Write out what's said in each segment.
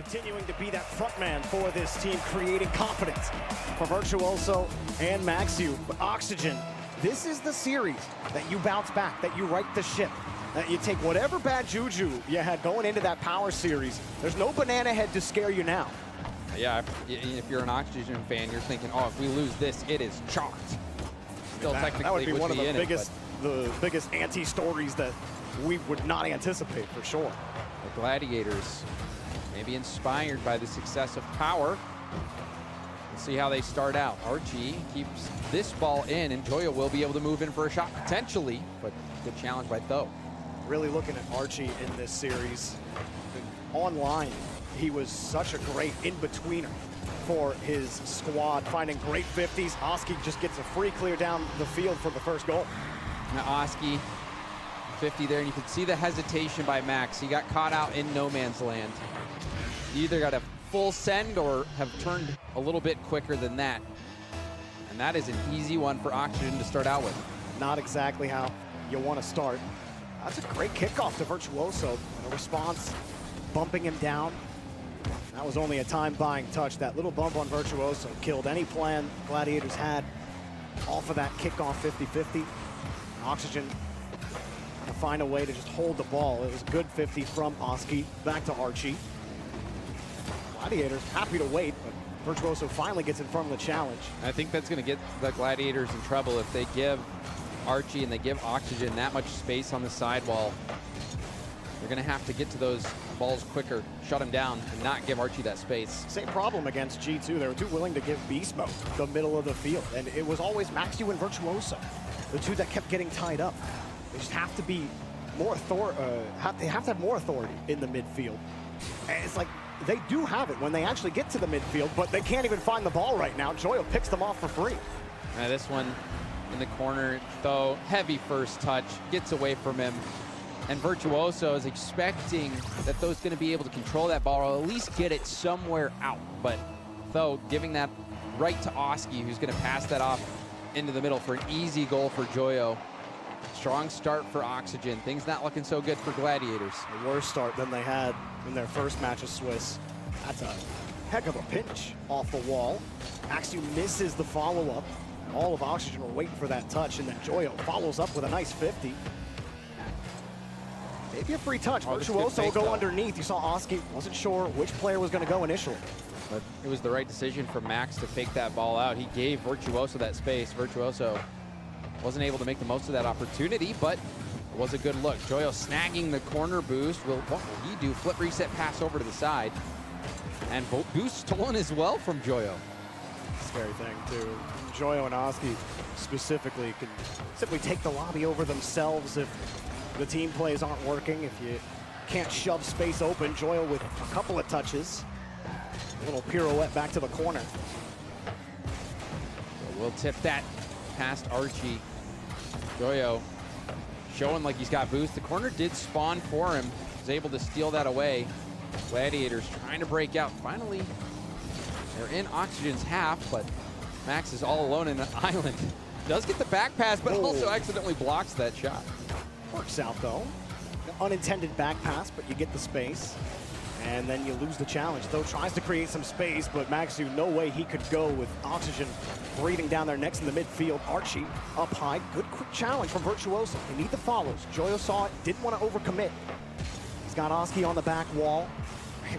continuing to be that front man for this team, creating confidence for Virtuoso and Maxiu. But Oxygen, this is the series that you bounce back, that you right the ship, that you take whatever bad juju you had going into that power series. There's no banana head to scare you now. Yeah, if you're an Oxygen fan, you're thinking, oh, if we lose this, it is chalked. Still technically that would be one of the biggest anti-stories that we would not anticipate for sure. The Gladiators, maybe inspired by the success of power. We'll see how they start out. Archie keeps this ball in, and Joyo will be able to move in for a shot potentially, but good challenge by Tho. Really looking at Archie in this series. Online, he was such a great in-betweener for his squad, finding great 50s. Oski just gets a free clear down the field for the first goal. Now Oski, 50 there, and you can see the hesitation by Max. He got caught out in no man's land. You either got a full send or have turned a little bit quicker than that. And that is an easy one for Oxygen to start out with. Not exactly how you want to start. That's a great kickoff to Virtuoso. And a response, bumping him down. That was only a time-buying touch. That little bump on Virtuoso killed any plan Gladiators had off of that kickoff 50-50. Oxygen to find a way to just hold the ball. It was a good 50 from Oski. Back to Archie. Gladiators happy to wait, but Virtuoso finally gets in front of the challenge. I think that's going to get the Gladiators in trouble if they give Archie and they give Oxygen that much space on the sidewall. They're going to have to get to those balls quicker, shut him down, and not give Archie that space. Same problem against G2. They were too willing to give Beast Mode the middle of the field, and it was always Maxiu and Virtuoso, the two that kept getting tied up. They just have to be more they have to have more authority in the midfield. And it's like they do have it when they actually get to the midfield, but they can't even find the ball right now. Joyo picks them off for free. This one in the corner, though, heavy first touch, gets away from him. And Virtuoso is expecting that Tho's going to be able to control that ball or at least get it somewhere out. But Tho giving that right to Oski, who's going to pass that off into the middle for an easy goal for Joyo. Strong start for Oxygen. Things not looking so good for Gladiators. A worse start than they had in their first match of Swiss. That's a heck of a pinch off the wall. Maxiu misses the follow-up. All of Oxygen were waiting for that touch, and then Joyo follows up with a nice 50. Maybe a free touch. Virtuoso will go underneath. You saw Oski wasn't sure which player was going to go initially. But it was the right decision for Max to fake that ball out. He gave Virtuoso that space. Virtuoso wasn't able to make the most of that opportunity, but it was a good look. Joyo snagging the corner boost. What will he do? Flip reset pass over to the side. And boost stolen as well from Joyo. Scary thing, too. Joyo and Oski specifically can simply take the lobby over themselves if the team plays aren't working. If you can't shove space open, Joyo with a couple of touches. A little pirouette back to the corner. So we'll tip that past Archie. Joyo showing like he's got boost. The corner did spawn for him. Was able to steal that away. Gladiators trying to break out. Finally, they're in Oxygen's half, but Max is all alone in an island. Does get the back pass, but also accidentally blocks that shot. Works out though. Unintended back pass, but you get the space. And then you lose the challenge. Though tries to create some space, but Maxiu, no way he could go with Oxygen breathing down there next in the midfield. Archie up high. Good quick challenge from Virtuoso. They need the follows. Joyo saw it, didn't want to overcommit. He's got Oski on the back wall.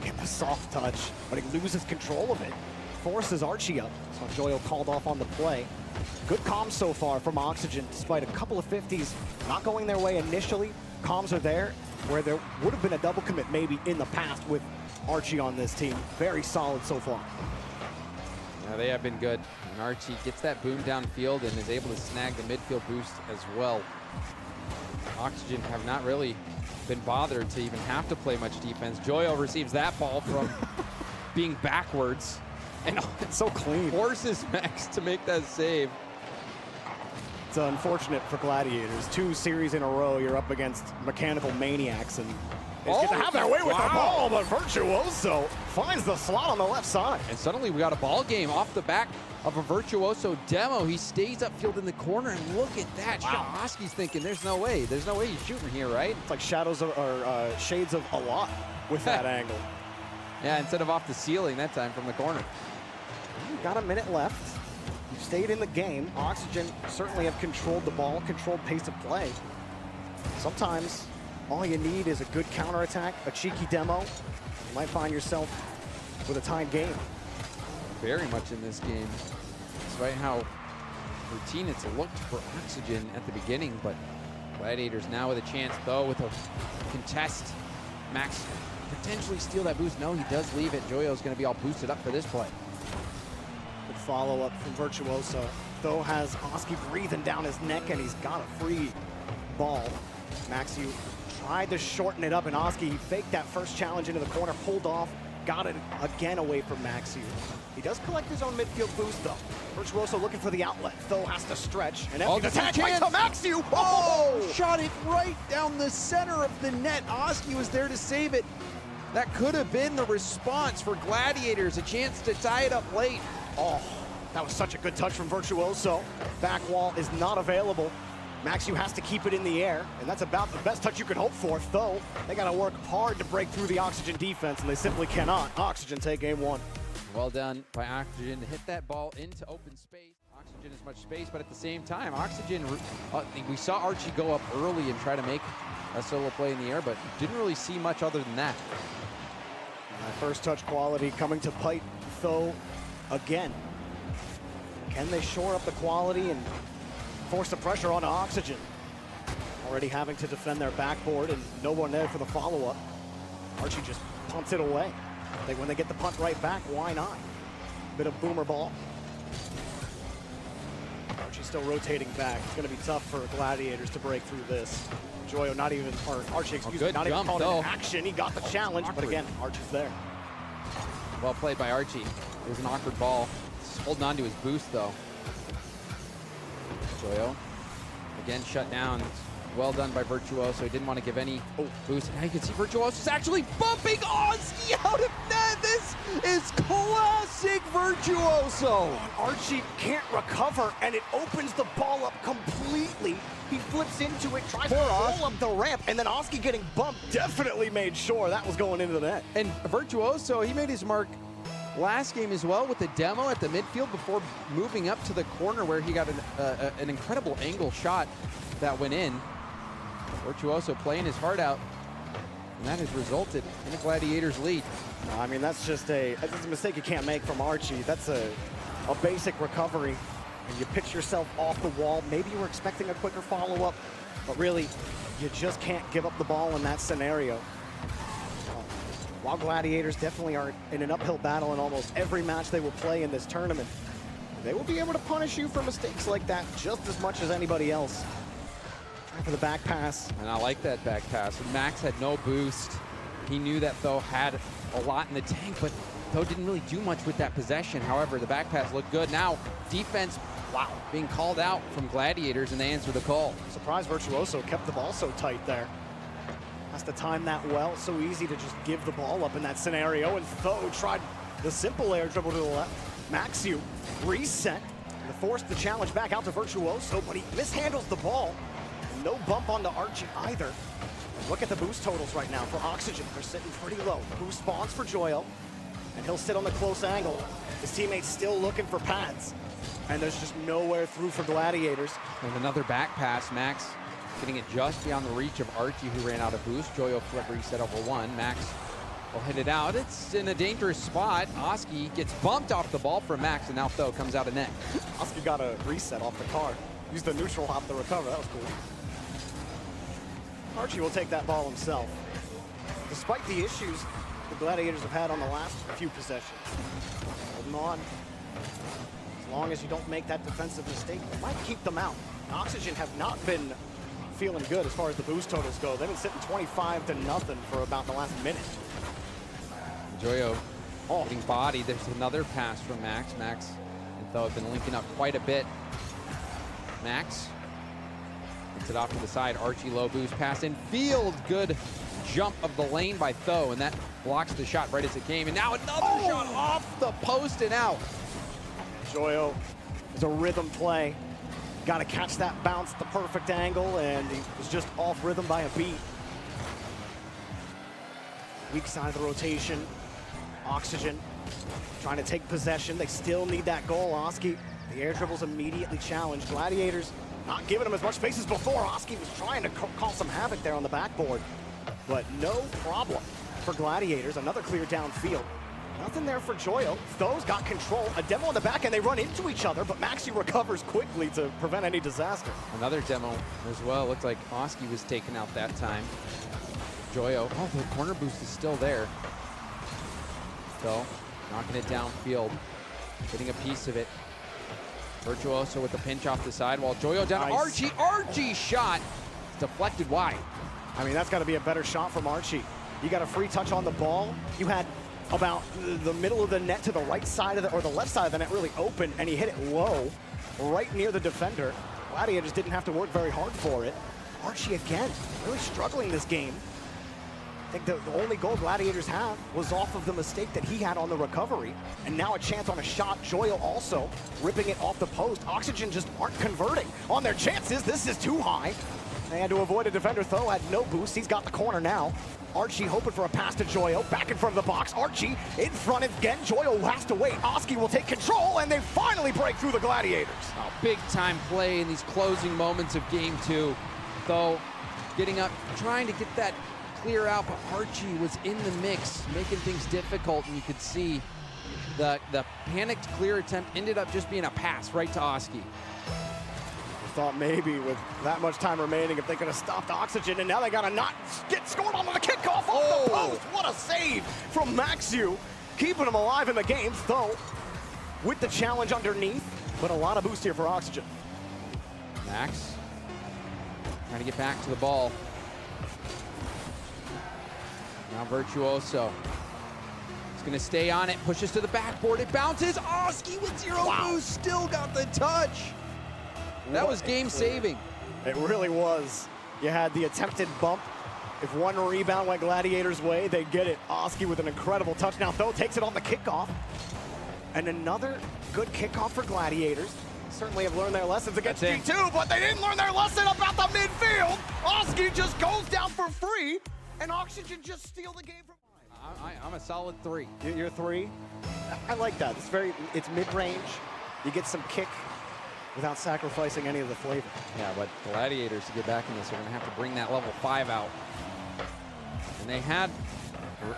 Get the soft touch, but he loses control of it. Forces Archie up. So Joyo called off on the play. Good comms so far from Oxygen, despite a couple of 50s not going their way initially. Comms are there, where there would have been a double commit maybe in the past with Archie on this team. Very solid so far. Yeah, they have been good. And Archie gets that boom downfield and is able to snag the midfield boost as well. Oxygen have not really been bothered to even have to play much defense. Joyo receives that ball from being backwards. And it's so clean. Forces Max to make that save. It's unfortunate for Gladiators. 2 series in a row, you're up against mechanical maniacs, and they get to have their way with the ball, but Virtuoso finds the slot on the left side. And suddenly we got a ball game off the back of a Virtuoso demo. He stays upfield in the corner, and look at that. Wow. Oski's thinking, there's no way he's shooting here, right? It's like shadows of, or shades of a lot with that angle. Yeah, instead of off the ceiling that time from the corner. You've got a minute left. You've stayed in the game. Oxygen certainly have controlled the ball, controlled pace of play. Sometimes all you need is a good counterattack, a cheeky demo. You might find yourself with a tied game. Very much in this game, despite how routine it's looked for Oxygen at the beginning, but Gladiators now with a chance, though, with a contest. Max potentially steal that boost. No, he does leave it. Joyo's going to be all boosted up for this play. Good follow-up from Virtuoso. Though has Oski breathing down his neck, and he's got a free ball. Maxiu tried to shorten it up, and Oski faked that first challenge into the corner, pulled off, got it again away from Maxiu. He does collect his own midfield boost, though. Virtuoso looking for the outlet. Though has to stretch. And empty the tag right to Maxiu. Oh! Shot it right down the center of the net. Oski was there to save it. That could have been the response for Gladiators, a chance to tie it up late. Oh, that was such a good touch from Virtuoso. Back wall is not available. Maxiu has to keep it in the air, and that's about the best touch you could hope for. Though they got to work hard to break through the Oxygen defense, and they simply cannot. Oxygen take game one. Well done by Oxygen to hit that ball into open space. Oxygen has much space, but at the same time, Oxygen, we saw Archie go up early and try to make a solo play in the air, but didn't really see much other than that. First touch quality coming to bite Though again. Can they shore up the quality and force the pressure onto Oxygen? Already having to defend their backboard and no one there for the follow-up. Archie just punts it away. When they get the punt right back, why not? Bit of boomer ball. Archie's still rotating back. It's going to be tough for Gladiators to break through this. Joyo not even, or Archie, excuse me, not even called in action. He got the challenge, but again, Archie's there. Well played by Archie. It was an awkward ball. He's holding on to his boost, though. Joyo, again, shut down. Well done by Virtuoso. He didn't want to give any boost. Now you can see Virtuoso's actually bumping Oski out of net. This is classic Virtuoso. Archie can't recover, and it opens the ball up completely. He flips into it, tries to roll up the ramp, and then Oski getting bumped definitely made sure that was going into the net. And Virtuoso, he made his mark last game as well with the demo at the midfield before moving up to the corner where he got an incredible angle shot that went in. Virtuoso playing his heart out, and that has resulted in a Gladiators lead. I mean, that's a mistake you can't make from Archie. That's a basic recovery, and you pitch yourself off the wall. Maybe you were expecting a quicker follow-up, but really, you just can't give up the ball in that scenario. While Gladiators definitely are in an uphill battle in almost every match they will play in this tournament, they will be able to punish you for mistakes like that just as much as anybody else. For the back pass. And I like that back pass. Max had no boost. He knew that Though had a lot in the tank, but Though didn't really do much with that possession. However, the back pass looked good. Now, defense, wow, being called out from Gladiators, and they answer the call. Surprised Virtuoso kept the ball so tight there. Has to time that well. So easy to just give the ball up in that scenario. And Though tried the simple air dribble to the left. Maxiu reset and forced the challenge back out to Virtuoso, but he mishandles the ball. No bump onto Archie either. Look at the boost totals right now for Oxygen. They're sitting pretty low. Boost spawns for Joyo, and he'll sit on the close angle. His teammates still looking for pads, and there's just nowhere through for Gladiators. And another back pass. Max getting it just beyond the reach of Archie, who ran out of boost. Joyo flip reset over one. Max will hit it out. It's in a dangerous spot. Oski gets bumped off the ball from Max, and now Though comes out of net. Oski got a reset off the car. Used the neutral hop to recover. That was cool. Archie will take that ball himself. Despite the issues the Gladiators have had on the last few possessions. Holding on. As long as you don't make that defensive mistake, it might keep them out. Oxygen have not been feeling good as far as the boost totals go. They've been sitting 25-0 for about the last minute. Joyo getting bodied. There's another pass from Max. Max and Though have been linking up quite a bit. Max gets it off to the side. Archie low boost pass in field. Good jump of the lane by Though, and that blocks the shot right as it came. And now another shot off the post and out. Joyo is a rhythm play. Got to catch that bounce at the perfect angle, and he was just off rhythm by a beat. Weak side of the rotation. Oxygen trying to take possession. They still need that goal. Oski, the air dribbles immediately challenged. Gladiators not giving him as much space as before. Oski was trying to cause some havoc there on the backboard, but no problem for Gladiators. Another clear downfield. Nothing there for Joyo. Those got control. A demo on the back, and they run into each other, but Maxi recovers quickly to prevent any disaster. Another demo as well. Looked like Oski was taken out that time. Joyo, oh, the corner boost is still there. So, knocking it downfield, getting a piece of it. Virtuoso with the pinch off the side, while Joyo down. Nice. Archie shot. It's deflected wide. I mean, that's got to be a better shot from Archie. You got a free touch on the ball. You had about the middle of the net to the right side of the, or the left side of the net really open, and he hit it low, right near the defender. Gladiators didn't have to work very hard for it. Archie again, really struggling this game. I think the only goal Gladiators have was off of the mistake that he had on the recovery, and now a chance on a shot. Joyo also ripping it off the post. Oxygen just aren't converting on their chances. This is too high. They had to avoid a defender. Tho had no boost. He's got the corner now. Archie hoping for a pass to Joyo, back in front of the box. Archie in front again. Joyo has to wait. Oski will take control, and they finally break through the Gladiators. Oh, big time play in these closing moments of game two. Tho getting up, trying to get that clear out, but Archie was in the mix, making things difficult, and you could see the panicked clear attempt ended up just being a pass right to Oski. Thought maybe with that much time remaining if they could have stopped Oxygen, and now they gotta not get scored on the kickoff off the post. What a save from Maxiu, keeping him alive in the game. Tho with the challenge underneath, but a lot of boost here for Oxygen. Max trying to get back to the ball. Now Virtuoso. He's gonna stay on it, pushes to the backboard, it bounces. Oski with zero boost, still got the touch. That was game saving. It really was. You had the attempted bump. If one rebound went Gladiators' way, they get it. Oski with an incredible touch. Now Tho takes it on the kickoff. And another good kickoff for Gladiators. Certainly have learned their lessons against G2, but they didn't learn their lesson about the midfield. Oski just goes down for free, and Oxygen just steal the game from I'm a solid 3. You're 3? I like that. It's mid-range. You get some kick without sacrificing any of the flavor. Yeah, but Gladiators, to get back in this, are going to have to bring that level 5 out. And they had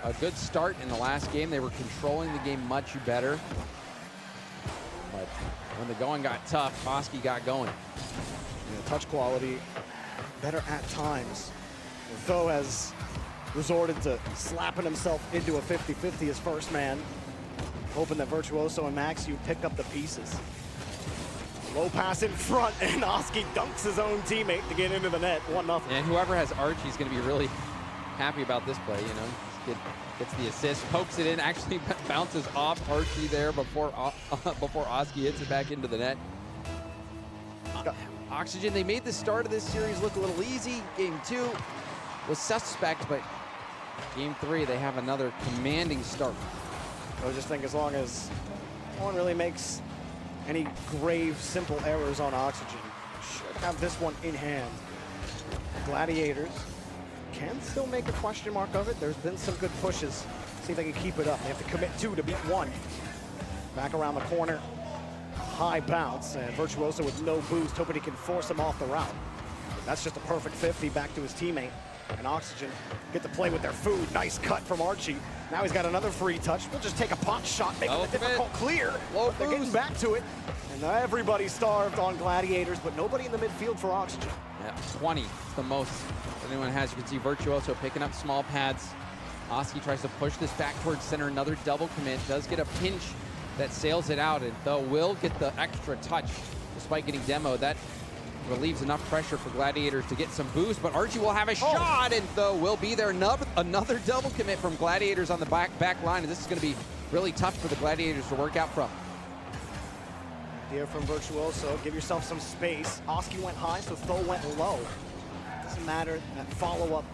a good start in the last game. They were controlling the game much better. But when the going got tough, Oski got going. Touch quality better at times. Tho has resorted to slapping himself into a 50-50 as first man, hoping that Virtuoso and Maxiu pick up the pieces. Low pass in front, and Oski dunks his own teammate to get into the net, 1-0. And whoever has Archie is going to be really happy about this play, you know. Gets the assist, pokes it in, actually bounces off Archie there before Oski hits it back into the net. Oxygen, they made the start of this series look a little easy. Game 2 was suspect, but game 3, they have another commanding start. I just think as long as no one really makes any grave, simple errors on Oxygen, should have this one in hand. Gladiators can still make a question mark of it. There's been some good pushes. See if they can keep it up. They have to commit 2 to beat 1. Back around the corner. High bounce, and Virtuoso with no boost, hoping he can force him off the route. That's just a perfect 50 back to his teammate. And Oxygen get to play with their food. Nice cut from Archie. Now he's got another free touch. We'll just take a pot shot, make it a difficult clear. But they're getting back to it. And everybody starved on Gladiators, but nobody in the midfield for Oxygen. Yeah, 20 is the most anyone has. You can see Virtuoso picking up small pads. Oski tries to push this back towards center. Another double commit. Does get a pinch that sails it out, and Tho will get the extra touch despite getting demoed. That relieves enough pressure for Gladiators to get some boost, but Archie will have a shot, and Tho will be there. Another double commit from Gladiators on the back line, and this is going to be really tough for the Gladiators to work out from. Idea from Virtuoso, give yourself some space. Oski went high, so Tho went low. Doesn't matter, that follow-up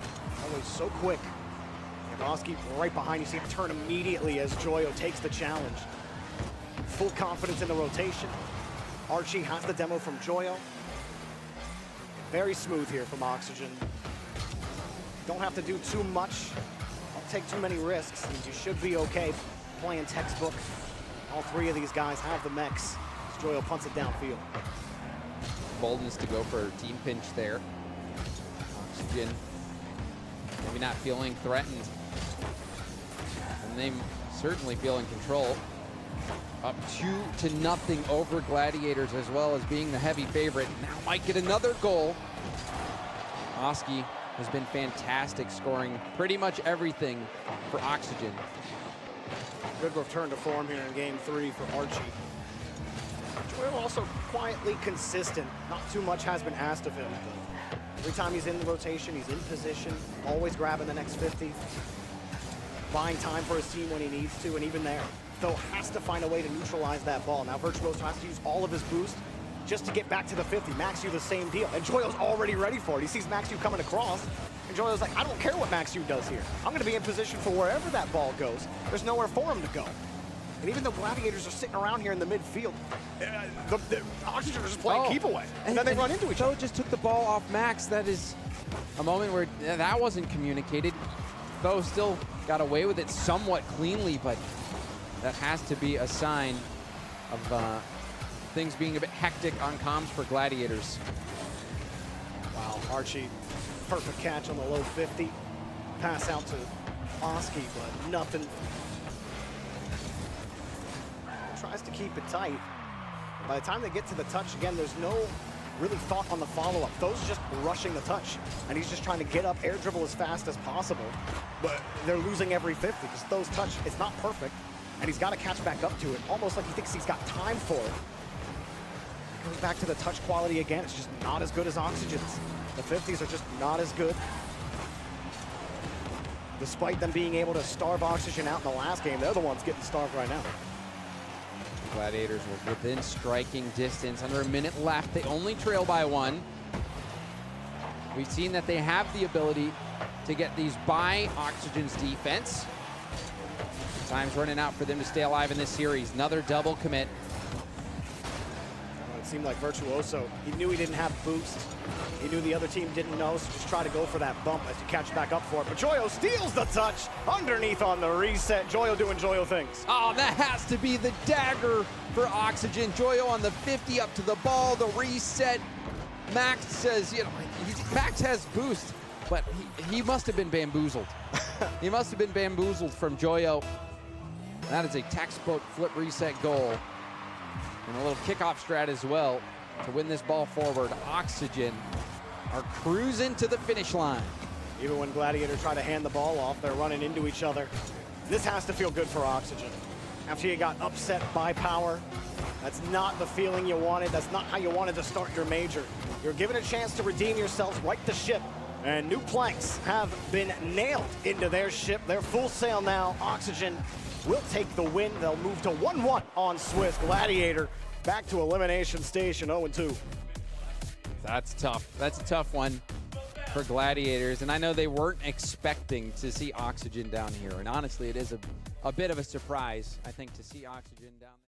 always so quick. And Oski right behind you, see him turn immediately as Joyo takes the challenge. Full confidence in the rotation. Archie has the demo from Joyo. Very smooth here from Oxygen. Don't have to do too much. Don't take too many risks, and you should be okay. playing textbook. All three of these guys have the mechs. Joyo punts it downfield. Boldness to go for a team pinch there. Oxygen maybe not feeling threatened. And they certainly feel in control. Up 2-0 over Gladiators, as well as being the heavy favorite. Now might get another goal. Oski has been fantastic, scoring pretty much everything for Oxygen. Good return to form here in game 3 for Archie. Joyo also quietly consistent. Not too much has been asked of him. Every time he's in the rotation, he's in position, always grabbing the next 50, buying time for his team when he needs to, and even there, though has to find a way to neutralize that ball. Now Virtuoso has to use all of his boost just to get back to the 50. Maxu the same deal, and Joyo's already ready for it. He sees Maxu coming across, and Joyo's like, I don't care what Maxu does here. I'm gonna be in position for wherever that ball goes. There's nowhere for him to go. And even though Gladiators are sitting around here in the midfield, the Oxygen are just playing keep away. And then they run into each other. Just took the ball off Max. That is a moment where that wasn't communicated. Though still got away with it somewhat cleanly, but that has to be a sign of things being a bit hectic on comms for Gladiators. Wow, Archie, perfect catch on the low 50. Pass out to Oski, but nothing. Tries to keep it tight. By the time they get to the touch, again, there's no really thought on the follow-up. Those just rushing the touch, and he's just trying to get up, air dribble as fast as possible, but they're losing every 50 because those touch, it's not perfect, and he's got to catch back up to it, almost like he thinks he's got time for it. Goes back to the touch quality again. It's just not as good as Oxygen's. The 50s are just not as good. Despite them being able to starve Oxygen out in the last game, they're the ones getting starved right now. Gladiators were within striking distance. Under a minute left. They only trail by 1. We've seen that they have the ability to get these by Oxygen's defense. Time's running out for them to stay alive in this series. Another double commit. It seemed like Virtuoso, he knew he didn't have boost. He knew the other team didn't know, so just try to go for that bump as you catch back up for it. But Joyo steals the touch underneath on the reset. Joyo doing Joyo things. Oh, that has to be the dagger for Oxygen. Joyo on the 50 up to the ball, the reset. Max says, you know, Max has boost, but he must have been bamboozled. He must have been bamboozled from Joyo. That is a textbook flip reset goal. And a little kickoff strat as well to win this ball forward. Oxygen are cruising to the finish line. Even when Gladiator try to hand the ball off, they're running into each other. This has to feel good for Oxygen. After you got upset by Power, that's not the feeling you wanted. That's not how you wanted to start your major. You're given a chance to redeem yourselves, right the ship, and new planks have been nailed into their ship. They're full sail now. Oxygen will take the win. They'll move to 1-1 on Swiss. Gladiator back to elimination station, 0-2. That's tough. That's a tough one for Gladiators, and I know they weren't expecting to see Oxygen down here, and honestly, it is a bit of a surprise, I think, to see Oxygen down there.